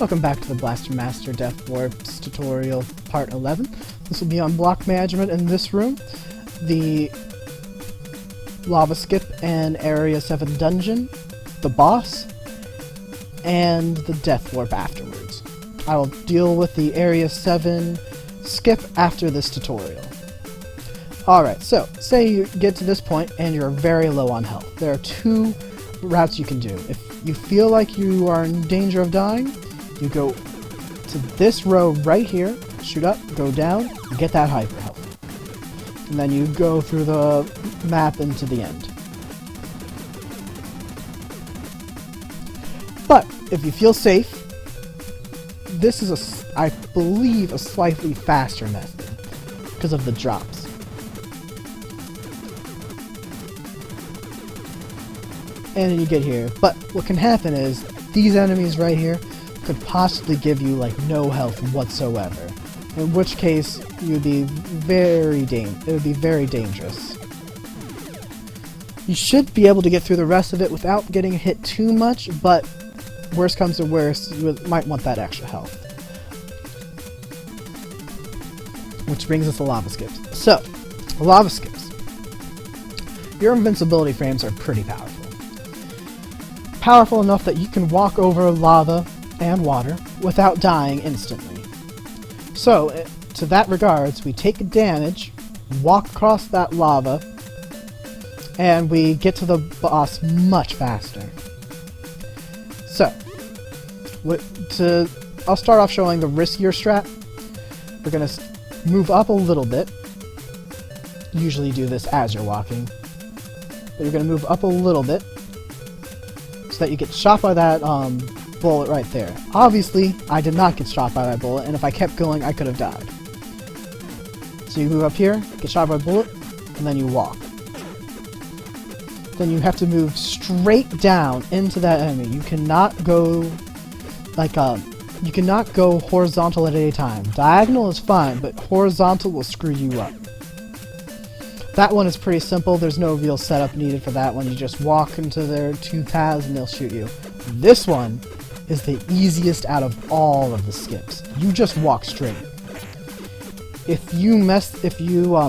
Welcome back to the Blaster Master Deathwarps tutorial part 11. This will be on block management in this room, the lava skip and area 7 dungeon, the boss, and the Deathwarp afterwards. I will deal with the area 7 skip after this tutorial. Alright, so say you get to this point and you're very low on health. There are two routes you can do. If you feel like you are in danger of dying, you go to this row right here, shoot up, go down, get that hyper health. And then you go through the map into the end. But if you feel safe, this is I believe, a slightly faster method because of the drops. And then you get here. But what can happen is these enemies right here could possibly give you like no health whatsoever. In which case you'd be it would be very dangerous. You should be able to get through the rest of it without getting hit too much, but worst comes to worst, you might want that extra health. Which brings us to lava skips. So, lava skips. Your invincibility frames are pretty powerful. Powerful enough that you can walk over lava and water without dying instantly. So, to that regards, we take damage, walk across that lava, and we get to the boss much faster. So, I'll start off showing the riskier strat. We're going to move up a little bit. Usually do this as you're walking. But you're going to move up a little bit so that you get shot by that bullet right there. Obviously, I did not get shot by that bullet, and if I kept going, I could have died. So you move up here, get shot by a bullet, and then you walk. Then you have to move straight down into that enemy. You cannot go you cannot go horizontal at any time. Diagonal is fine, but horizontal will screw you up. That one is pretty simple. There's no real setup needed for that one. You just walk into their two paths and they'll shoot you. This one is the easiest out of all of the skips. You just walk straight. If you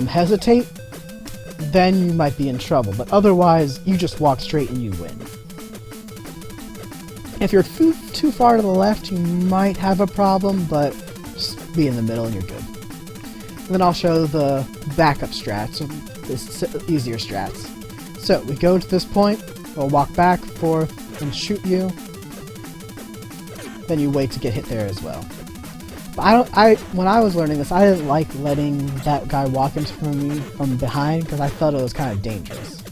hesitate, then you might be in trouble, but otherwise you just walk straight and you win. If you're too far to the left, you might have a problem, but just be in the middle and you're good. And then I'll show the backup strats, the easier strats. So we go to this point, we'll walk back, forth, and shoot you. Then you wait to get hit there as well. But when I was learning this, I didn't like letting that guy walk into me from behind because I felt it was kind of dangerous.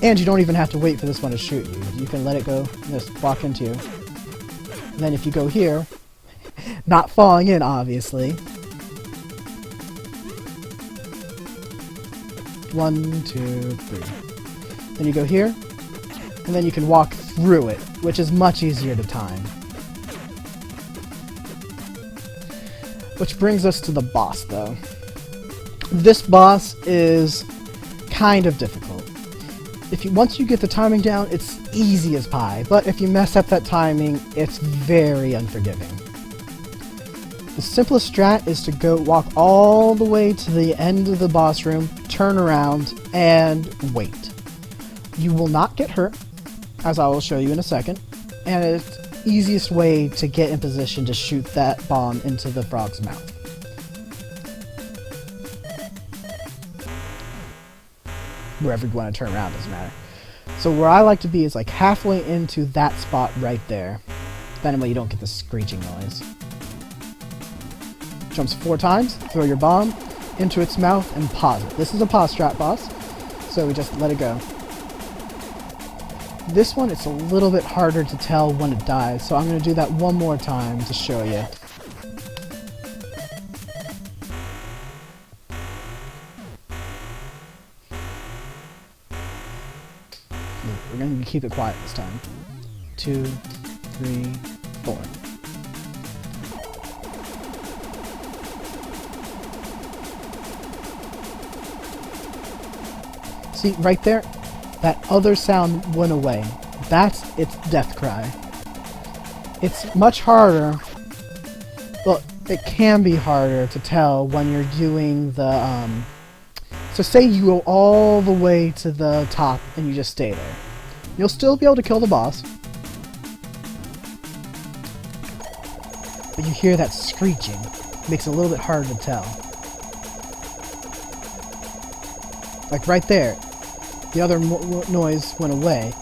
And you don't even have to wait for this one to shoot you. You can let it go and just walk into you. And then if you go here, not falling in obviously. 1, 2, 3. Then you go here, and then you can walk through it, which is much easier to time. Which brings us to the boss, though. This boss is kind of difficult. Once you get the timing down, it's easy as pie, but if you mess up that timing, it's very unforgiving. The simplest strat is to walk all the way to the end of the boss room, turn around, and wait. You will not get hurt, as I will show you in a second, and it's the easiest way to get in position to shoot that bomb into the frog's mouth. Wherever you want to turn around, doesn't matter. So where I like to be is like halfway into that spot right there. That way you don't get the screeching noise. Jumps 4 times, throw your bomb into its mouth, and pause it. This is a pause strat boss, so we just let it go. This one, it's a little bit harder to tell when it dies, so I'm going to do that one more time to show you. We're going to keep it quiet this time. 2, 3, 4. See, right there? That other sound went away. That's its death cry. It's much harder. Well, it can be harder to tell when you're doing the, so say you go all the way to the top and you just stay there. You'll still be able to kill the boss. But you hear that screeching. Makes it a little bit harder to tell. Like right there. The other noise went away.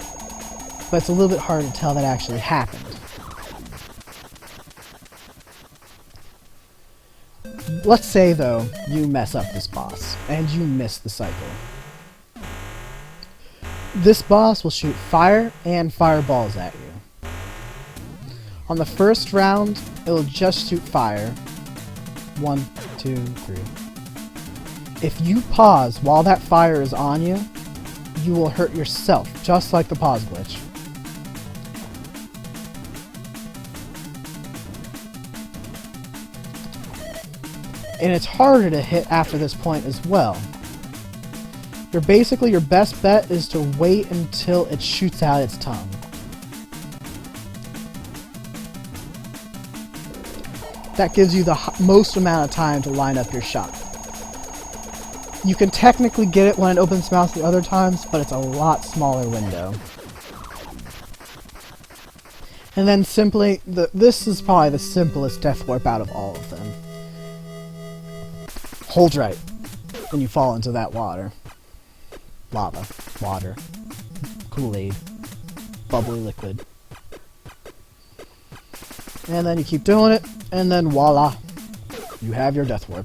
But it's a little bit hard to tell that actually happened. Let's say, though, you mess up this boss, and you miss the cycle. This boss will shoot fire and fireballs at you. On the first round, it will just shoot fire. 1, 2, 3. If you pause while that fire is on you, you will hurt yourself, just like the pause glitch. And it's harder to hit after this point as well. Your best bet is to wait until it shoots out its tongue. That gives you the most amount of time to line up your shot. You can technically get it when it opens its mouth the other times, but it's a lot smaller window. And then simply, this is probably the simplest Deathwarp out of all of them. Hold right when you fall into that water. Lava. Water. Kool-Aid. Bubbly liquid. And then you keep doing it, and then voila! You have your Deathwarp.